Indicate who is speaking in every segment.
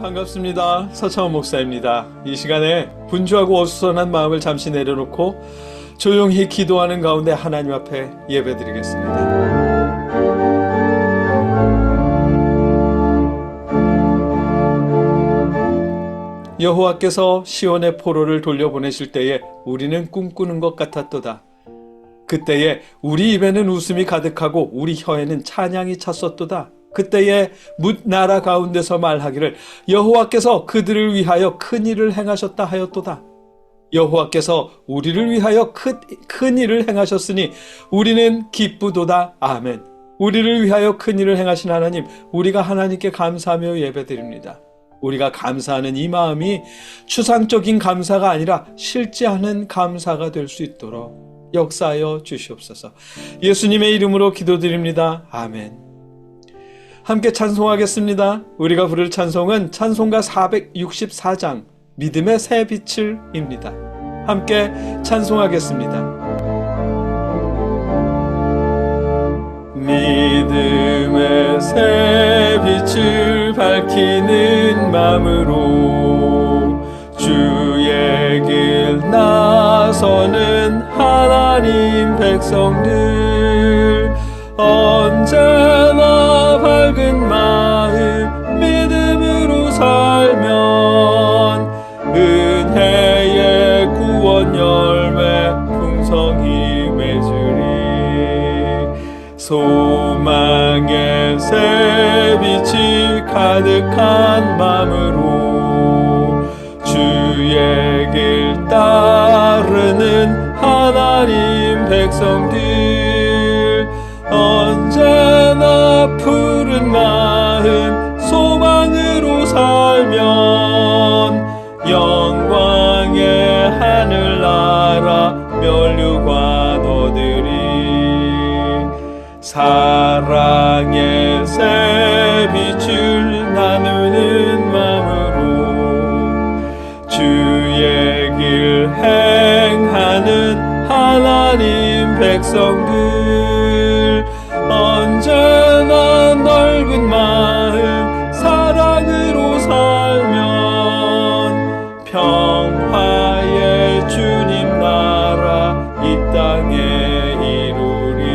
Speaker 1: 반갑습니다. 서창원 목사입니다. 이 시간에 분주하고 어수선한 마음을 잠시 내려놓고 조용히 기도하는 가운데 하나님 앞에 예배드리겠습니다. 여호와께서 시온의 포로를 돌려보내실 때에 우리는 꿈꾸는 것 같았도다. 그때에 우리 입에는 웃음이 가득하고 우리 혀에는 찬양이 찼었도다. 그때에 뭇 나라 가운데서 말하기를 여호와께서 그들을 위하여 큰 일을 행하셨다 하였도다. 여호와께서 우리를 위하여 큰 일을 행하셨으니 우리는 기쁘도다. 아멘. 우리를 위하여 큰 일을 행하신 하나님, 우리가 하나님께 감사하며 예배드립니다. 우리가 감사하는 이 마음이 추상적인 감사가 아니라 실제하는 감사가 될 수 있도록 역사하여 주시옵소서. 예수님의 이름으로 기도드립니다. 아멘. 함께 찬송하겠습니다. 우리가 부를 찬송은 찬송가 464장 믿음의 새 빛을입니다. 함께 찬송하겠습니다. 믿음의 새 빛을 밝히는 마음으로 주의 길 나서는 하나님 백성들, 언제나 밝은 마음 믿음으로 살면 은혜의 구원 열매 풍성히 맺으리. 소망의 새 빛이 가득한 마음으로 주의 길 따르는 하나님 백성들, 언제나 푸른 마음 소망으로 살면 영광의 하늘나라 면류관 얻으리. 사랑의 새 빛을 나누는 마음으로 주의 길 행하는 하나님 백성들, 언제나 넓은 마음 사랑으로 살면 평화의 주님 나라 이 땅에 이루리.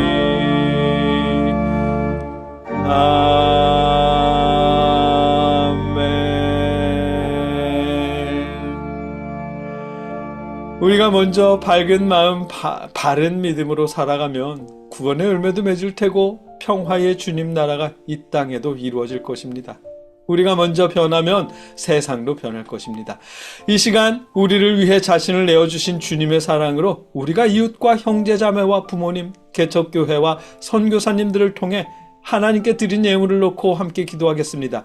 Speaker 1: 아멘. 우리가 먼저 밝은 마음, 바른 믿음으로 살아가면 구원의 열매도 맺을 테고 평화의 주님 나라가 이 땅에도 이루어질 것입니다. 우리가 먼저 변하면 세상도 변할 것입니다. 이 시간 우리를 위해 자신을 내어주신 주님의 사랑으로 우리가 이웃과 형제자매와 부모님, 개척교회와 선교사님들을 통해 하나님께 드린 예물을 놓고 함께 기도하겠습니다.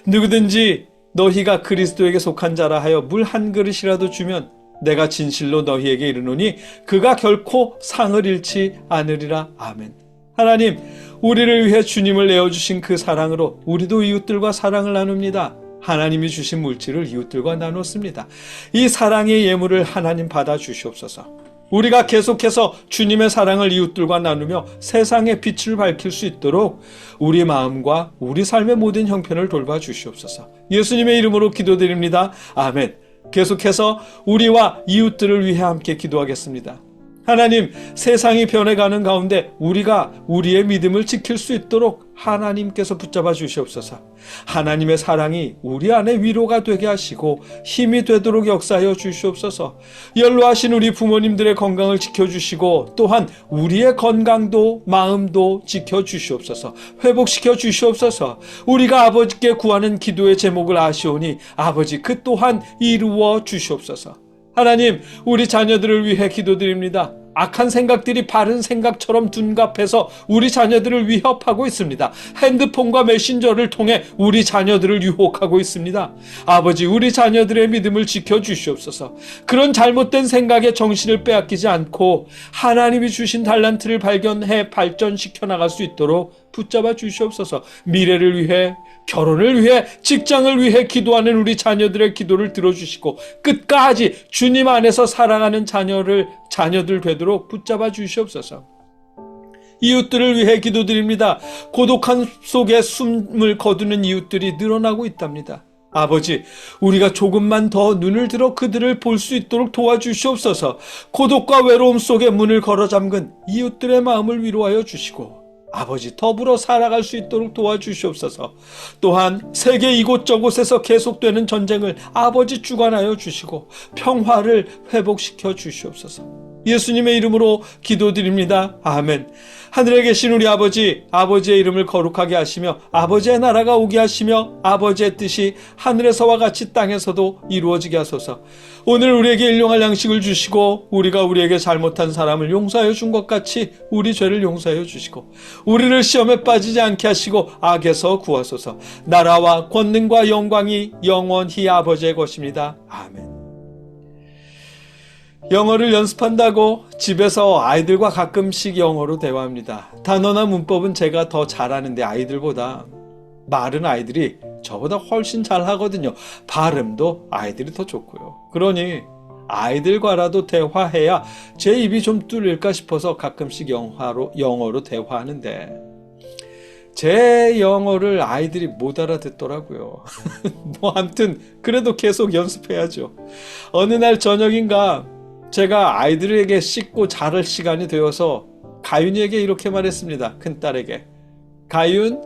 Speaker 1: 누구든지 너희가 그리스도에게 속한 자라 하여 물 한 그릇이라도 주면 내가 진실로 너희에게 이르노니 그가 결코 상을 잃지 않으리라. 아멘. 하나님, 우리를 위해 주님을 내어주신 그 사랑으로 우리도 이웃들과 사랑을 나눕니다. 하나님이 주신 물질을 이웃들과 나눴습니다. 이 사랑의 예물을 하나님 받아 주시옵소서. 우리가 계속해서 주님의 사랑을 이웃들과 나누며 세상의 빛을 밝힐 수 있도록 우리 마음과 우리 삶의 모든 형편을 돌봐 주시옵소서. 예수님의 이름으로 기도드립니다. 아멘. 계속해서 우리와 이웃들을 위해 함께 기도하겠습니다. 하나님, 세상이 변해가는 가운데 우리가 우리의 믿음을 지킬 수 있도록 하나님께서 붙잡아 주시옵소서. 하나님의 사랑이 우리 안에 위로가 되게 하시고 힘이 되도록 역사하여 주시옵소서. 연로하신 우리 부모님들의 건강을 지켜주시고 또한 우리의 건강도 마음도 지켜주시옵소서. 회복시켜 주시옵소서. 우리가 아버지께 구하는 기도의 제목을 아시오니 아버지 그 또한 이루어 주시옵소서. 하나님, 우리 자녀들을 위해 기도드립니다. 악한 생각들이 바른 생각처럼 둔갑해서 우리 자녀들을 위협하고 있습니다. 핸드폰과 메신저를 통해 우리 자녀들을 유혹하고 있습니다. 아버지, 우리 자녀들의 믿음을 지켜주시옵소서. 그런 잘못된 생각에 정신을 빼앗기지 않고 하나님이 주신 달란트를 발견해 발전시켜 나갈 수 있도록 붙잡아 주시옵소서. 미래를 위해, 결혼을 위해, 직장을 위해 기도하는 우리 자녀들의 기도를 들어주시고 끝까지 주님 안에서 살아가는 자녀들 되도록 붙잡아 주시옵소서. 이웃들을 위해 기도드립니다. 고독한 속에 숨을 거두는 이웃들이 늘어나고 있답니다. 아버지, 우리가 조금만 더 눈을 들어 그들을 볼 수 있도록 도와주시옵소서. 고독과 외로움 속에 문을 걸어 잠근 이웃들의 마음을 위로하여 주시고 아버지, 더불어 살아갈 수 있도록 도와주시옵소서. 또한 세계 이곳저곳에서 계속되는 전쟁을 아버지 주관하여 주시고 평화를 회복시켜 주시옵소서. 예수님의 이름으로 기도드립니다. 아멘. 하늘에 계신 우리 아버지, 아버지의 이름을 거룩하게 하시며 아버지의 나라가 오게 하시며 아버지의 뜻이 하늘에서와 같이 땅에서도 이루어지게 하소서. 오늘 우리에게 일용할 양식을 주시고 우리가 우리에게 잘못한 사람을 용서하여 준 것 같이 우리 죄를 용서하여 주시고 우리를 시험에 빠지지 않게 하시고 악에서 구하소서. 나라와 권능과 영광이 영원히 아버지의 것입니다. 아멘. 영어를 연습한다고 집에서 아이들과 가끔씩 영어로 대화합니다. 단어나 문법은 제가 더 잘하는데 아이들보다 말은 아이들이 저보다 훨씬 잘하거든요. 발음도 아이들이 더 좋고요. 그러니 아이들과라도 대화해야 제 입이 좀 뚫릴까 싶어서 가끔씩 영어로 대화하는데 제 영어를 아이들이 못 알아듣더라고요. 아무튼 그래도 계속 연습해야죠. 어느 날 저녁인가 제가 아이들에게 씻고 자를 시간이 되어서 가윤이에게 이렇게 말했습니다. 큰딸에게. 가윤,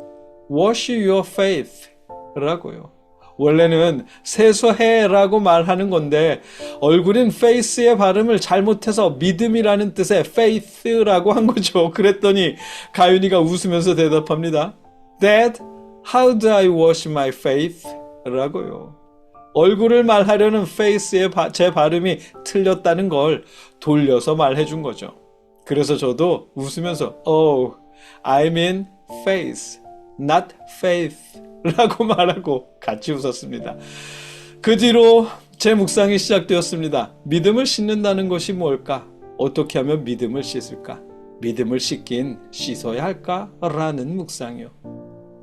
Speaker 1: wash your face 라고요. 원래는 세수해라고 말하는 건데 얼굴인 face의 발음을 잘못해서 믿음이라는 뜻의 faith라고 한 거죠. 그랬더니 가윤이가 웃으면서 대답합니다. Dad, how do I wash my face? 라고요. 얼굴을 말하려는 face의 제 발음이 틀렸다는 걸 돌려서 말해준 거죠. 그래서 저도 웃으면서 Oh, I mean face, not faith 라고 말하고 같이 웃었습니다. 그 뒤로 제 묵상이 시작되었습니다. 믿음을 씻는다는 것이 뭘까? 어떻게 하면 믿음을 씻을까? 믿음을 씻긴 씻어야 할까? 라는 묵상이요.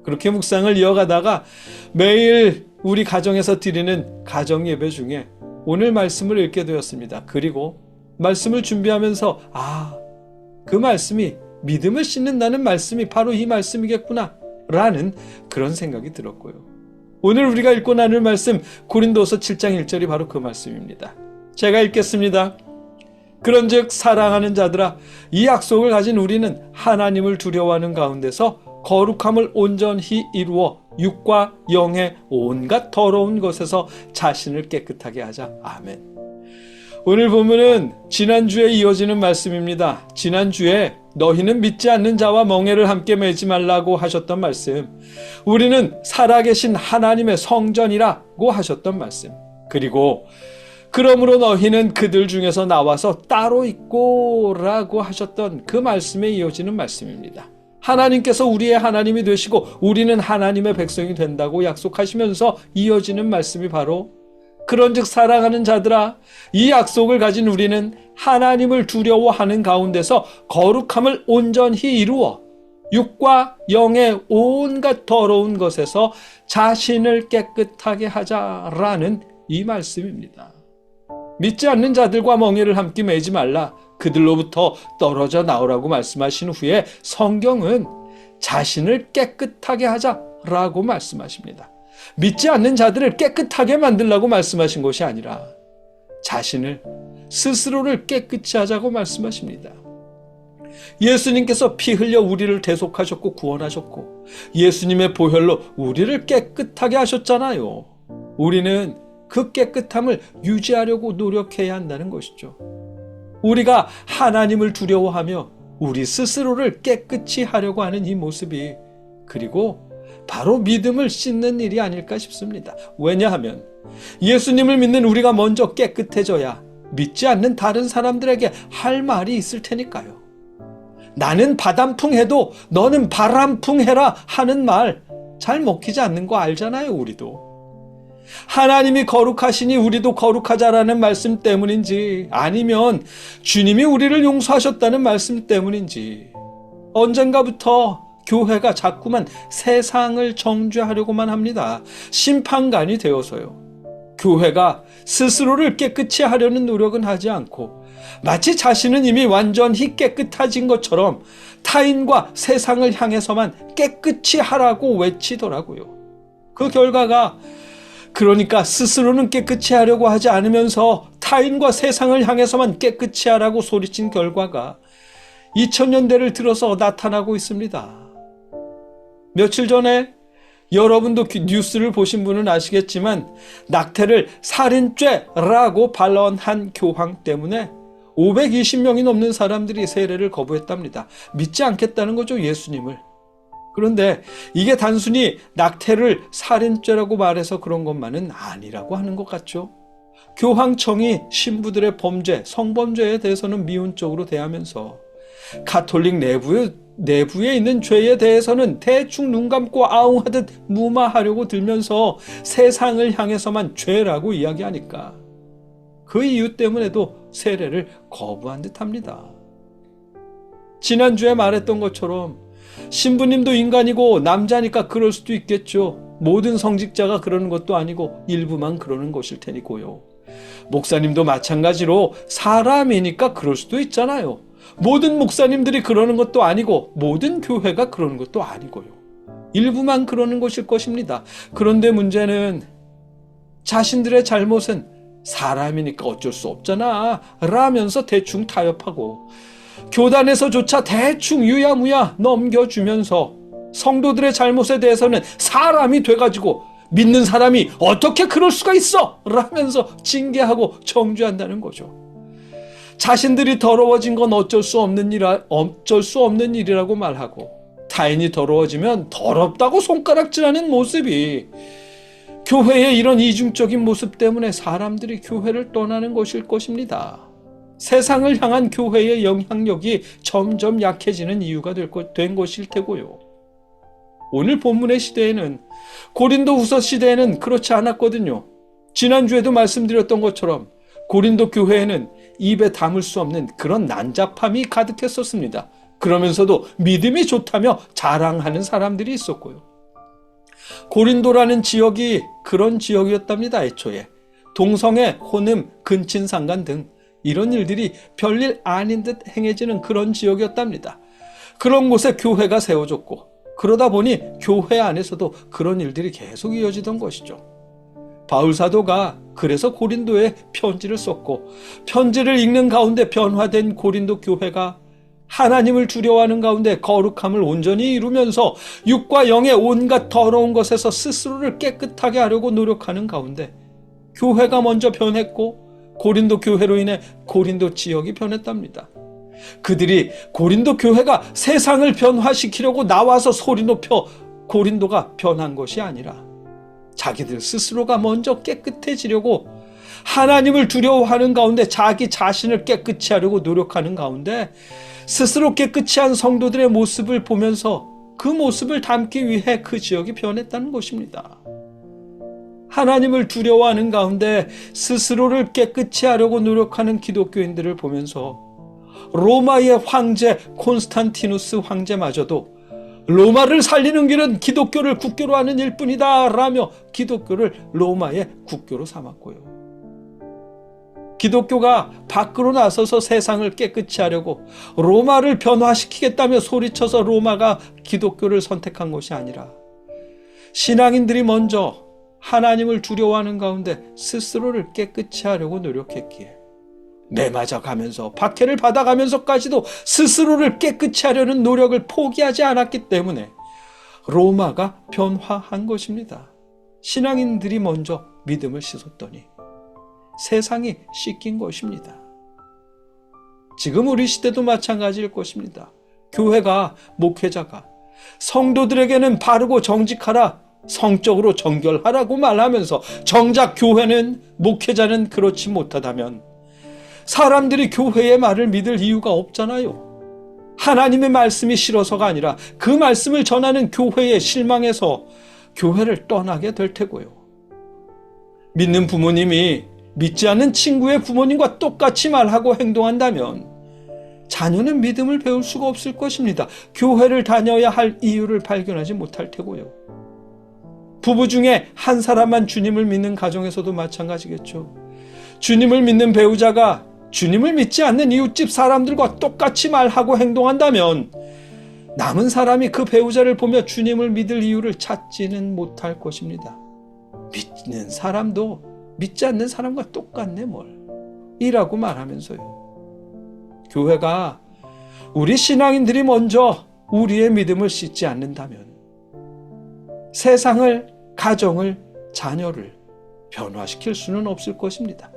Speaker 1: 그렇게 묵상을 이어가다가 매일 우리 가정에서 드리는 가정 예배 중에 오늘 말씀을 읽게 되었습니다. 그리고 말씀을 준비하면서 그 말씀이 믿음을 씻는다는 말씀이 바로 이 말씀이겠구나 라는 그런 생각이 들었고요. 오늘 우리가 읽고 나눌 말씀 고린도서 7장 1절이 바로 그 말씀입니다. 제가 읽겠습니다. 그런즉 사랑하는 자들아, 이 약속을 가진 우리는 하나님을 두려워하는 가운데서 거룩함을 온전히 이루어 육과 영의 온갖 더러운 것에서 자신을 깨끗하게 하자. 아멘. 오늘 본문은 지난주에 이어지는 말씀입니다. 지난주에 너희는 믿지 않는 자와 멍에를 함께 매지 말라고 하셨던 말씀, 우리는 살아계신 하나님의 성전이라고 하셨던 말씀, 그리고 그러므로 너희는 그들 중에서 나와서 따로 있고 라고 하셨던 그 말씀에 이어지는 말씀입니다. 하나님께서 우리의 하나님이 되시고 우리는 하나님의 백성이 된다고 약속하시면서 이어지는 말씀이 바로 그런즉 사랑하는 자들아, 이 약속을 가진 우리는 하나님을 두려워하는 가운데서 거룩함을 온전히 이루어 육과 영의 온갖 더러운 것에서 자신을 깨끗하게 하자라는 이 말씀입니다. 믿지 않는 자들과 멍에를 함께 매지 말라, 그들로부터 떨어져 나오라고 말씀하신 후에 성경은 자신을 깨끗하게 하자라고 말씀하십니다. 믿지 않는 자들을 깨끗하게 만들라고 말씀하신 것이 아니라 자신을, 스스로를 깨끗이 하자고 말씀하십니다. 예수님께서 피 흘려 우리를 대속하셨고 구원하셨고 예수님의 보혈로 우리를 깨끗하게 하셨잖아요. 우리는 그 깨끗함을 유지하려고 노력해야 한다는 것이죠. 우리가 하나님을 두려워하며 우리 스스로를 깨끗이 하려고 하는 이 모습이 그리고 바로 믿음을 씻는 일이 아닐까 싶습니다. 왜냐하면 예수님을 믿는 우리가 먼저 깨끗해져야 믿지 않는 다른 사람들에게 할 말이 있을 테니까요. 나는 바람풍 해도 너는 바람풍 해라 하는 말 잘 먹히지 않는 거 알잖아요. 우리도. 하나님이 거룩하시니 우리도 거룩하자라는 말씀 때문인지 아니면 주님이 우리를 용서하셨다는 말씀 때문인지 언젠가부터 교회가 자꾸만 세상을 정죄하려고만 합니다. 심판관이 되어서요. 교회가 스스로를 깨끗이 하려는 노력은 하지 않고 마치 자신은 이미 완전히 깨끗해진 것처럼 타인과 세상을 향해서만 깨끗이 하라고 외치더라고요. 그 결과가 그러니까 스스로는 깨끗이 하려고 하지 않으면서 타인과 세상을 향해서만 깨끗이 하라고 소리친 결과가 2000년대를 들어서 나타나고 있습니다. 며칠 전에 여러분도 뉴스를 보신 분은 아시겠지만 낙태를 살인죄라고 발언한 교황 때문에 520명이 넘는 사람들이 세례를 거부했답니다. 믿지 않겠다는 거죠, 예수님을. 그런데 이게 단순히 낙태를 살인죄라고 말해서 그런 것만은 아니라고 하는 것 같죠. 교황청이 신부들의 범죄, 성범죄에 대해서는 미온적으로 대하면서 가톨릭 내부에 있는 죄에 대해서는 대충 눈 감고 아웅하듯 무마하려고 들면서 세상을 향해서만 죄라고 이야기하니까 그 이유 때문에도 세례를 거부한 듯합니다. 지난주에 말했던 것처럼 신부님도 인간이고 남자니까 그럴 수도 있겠죠. 모든 성직자가 그러는 것도 아니고 일부만 그러는 것일 테니고요. 목사님도 마찬가지로 사람이니까 그럴 수도 있잖아요. 모든 목사님들이 그러는 것도 아니고 모든 교회가 그러는 것도 아니고요. 일부만 그러는 것일 것입니다. 그런데 문제는 자신들의 잘못은 사람이니까 어쩔 수 없잖아 라면서 대충 타협하고 교단에서조차 대충 유야무야 넘겨주면서 성도들의 잘못에 대해서는 사람이 돼가지고 믿는 사람이 어떻게 그럴 수가 있어 라면서 징계하고 정죄한다는 거죠. 자신들이 더러워진 건 어쩔 수 없는 일이라고 말하고 타인이 더러워지면 더럽다고 손가락질하는 모습이 교회의 이런 이중적인 모습 때문에 사람들이 교회를 떠나는 것일 것입니다. 세상을 향한 교회의 영향력이 점점 약해지는 이유가 된 것일 테고요. 오늘 본문의 시대에는 고린도후서 시대에는 그렇지 않았거든요. 지난주에도 말씀드렸던 것처럼 고린도 교회에는 입에 담을 수 없는 그런 난잡함이 가득했었습니다. 그러면서도 믿음이 좋다며 자랑하는 사람들이 있었고요. 고린도라는 지역이 그런 지역이었답니다. 애초에 동성애, 혼음, 근친상간 등 이런 일들이 별일 아닌 듯 행해지는 그런 지역이었답니다. 그런 곳에 교회가 세워졌고 그러다 보니 교회 안에서도 그런 일들이 계속 이어지던 것이죠. 바울 사도가 그래서 고린도에 편지를 썼고 편지를 읽는 가운데 변화된 고린도 교회가 하나님을 두려워하는 가운데 거룩함을 온전히 이루면서 육과 영의 온갖 더러운 것에서 스스로를 깨끗하게 하려고 노력하는 가운데 교회가 먼저 변했고 고린도 교회로 인해 고린도 지역이 변했답니다. 그들이 고린도 교회가 세상을 변화시키려고 나와서 소리 높여 고린도가 변한 것이 아니라 자기들 스스로가 먼저 깨끗해지려고 하나님을 두려워하는 가운데 자기 자신을 깨끗이 하려고 노력하는 가운데 스스로 깨끗이 한 성도들의 모습을 보면서 그 모습을 담기 위해 그 지역이 변했다는 것입니다. 하나님을 두려워하는 가운데 스스로를 깨끗이 하려고 노력하는 기독교인들을 보면서 로마의 황제 콘스탄티누스 황제마저도 로마를 살리는 길은 기독교를 국교로 하는 일뿐이다 라며 기독교를 로마의 국교로 삼았고요. 기독교가 밖으로 나서서 세상을 깨끗이 하려고 로마를 변화시키겠다며 소리쳐서 로마가 기독교를 선택한 것이 아니라 신앙인들이 먼저 하나님을 두려워하는 가운데 스스로를 깨끗이 하려고 노력했기에 매맞아가면서 박해를 받아가면서까지도 스스로를 깨끗이 하려는 노력을 포기하지 않았기 때문에 로마가 변화한 것입니다. 신앙인들이 먼저 믿음을 씻었더니 세상이 씻긴 것입니다. 지금 우리 시대도 마찬가지일 것입니다. 교회가, 목회자가 성도들에게는 바르고 정직하라, 성적으로 정결하라고 말하면서 정작 교회는, 목회자는 그렇지 못하다면 사람들이 교회의 말을 믿을 이유가 없잖아요. 하나님의 말씀이 싫어서가 아니라 그 말씀을 전하는 교회에 실망해서 교회를 떠나게 될 테고요. 믿는 부모님이 믿지 않는 친구의 부모님과 똑같이 말하고 행동한다면 자녀는 믿음을 배울 수가 없을 것입니다. 교회를 다녀야 할 이유를 발견하지 못할 테고요. 부부 중에 한 사람만 주님을 믿는 가정에서도 마찬가지겠죠. 주님을 믿는 배우자가 주님을 믿지 않는 이웃집 사람들과 똑같이 말하고 행동한다면 남은 사람이 그 배우자를 보며 주님을 믿을 이유를 찾지는 못할 것입니다. 믿는 사람도 믿지 않는 사람과 똑같네 뭘. 이라고 말하면서요. 교회가 우리 신앙인들이 먼저 우리의 믿음을 씻지 않는다면 세상을, 가정을, 자녀를 변화시킬 수는 없을 것입니다.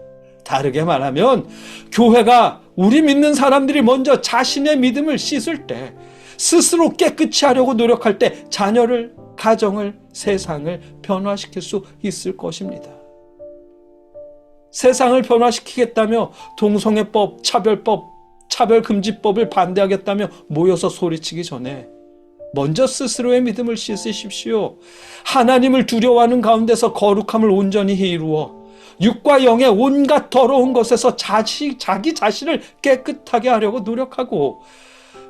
Speaker 1: 다르게 말하면 교회가 우리 믿는 사람들이 먼저 자신의 믿음을 씻을 때, 스스로 깨끗이 하려고 노력할 때 자녀를, 가정을, 세상을 변화시킬 수 있을 것입니다. 세상을 변화시키겠다며 동성애법, 차별법, 차별금지법을 반대하겠다며 모여서 소리치기 전에 먼저 스스로의 믿음을 씻으십시오. 하나님을 두려워하는 가운데서 거룩함을 온전히 이루어 육과 영의 온갖 더러운 것에서 자기 자신을 깨끗하게 하려고 노력하고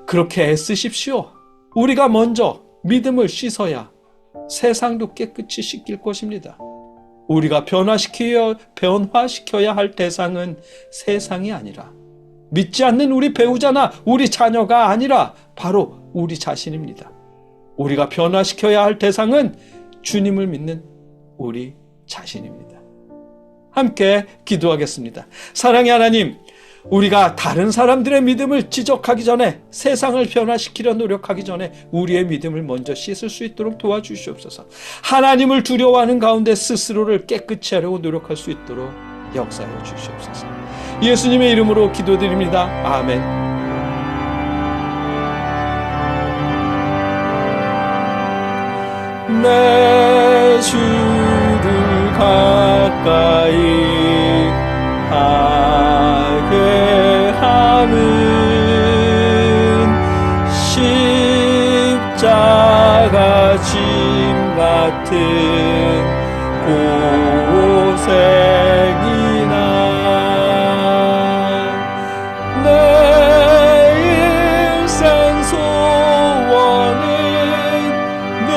Speaker 1: 그렇게 애쓰십시오. 우리가 먼저 믿음을 씻어야 세상도 깨끗이 씻길 것입니다. 우리가 변화시켜야 할 대상은 세상이 아니라, 믿지 않는 우리 배우자나 우리 자녀가 아니라 바로 우리 자신입니다. 우리가 변화시켜야 할 대상은 주님을 믿는 우리 자신입니다. 함께 기도하겠습니다. 사랑의 하나님, 우리가 다른 사람들의 믿음을 지적하기 전에, 세상을 변화시키려 노력하기 전에 우리의 믿음을 먼저 씻을 수 있도록 도와주시옵소서. 하나님을 두려워하는 가운데 스스로를 깨끗이 하려고 노력할 수 있도록 역사해 주시옵소서. 예수님의 이름으로 기도드립니다. 아멘. 내 주를 가까이 하게 함은 십자가 짐 같은 고생이나 내 일생 소원은 늘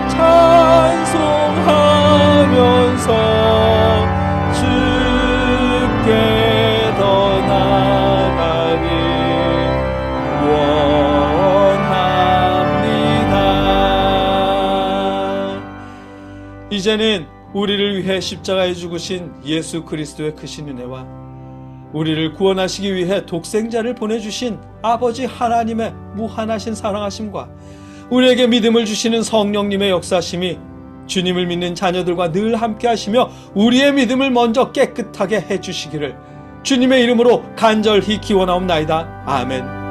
Speaker 1: 찬송하면서 주께 더 나아가길 원합니다. 이제는 우리를 위해 십자가에 죽으신 예수 그리스도의 크신 은혜와 우리를 구원하시기 위해 독생자를 보내주신 아버지 하나님의 무한하신 사랑하심과 우리에게 믿음을 주시는 성령님의 역사심이 주님을 믿는 자녀들과 늘 함께 하시며 우리의 믿음을 먼저 깨끗하게 해주시기를 주님의 이름으로 간절히 기원하옵나이다. 아멘.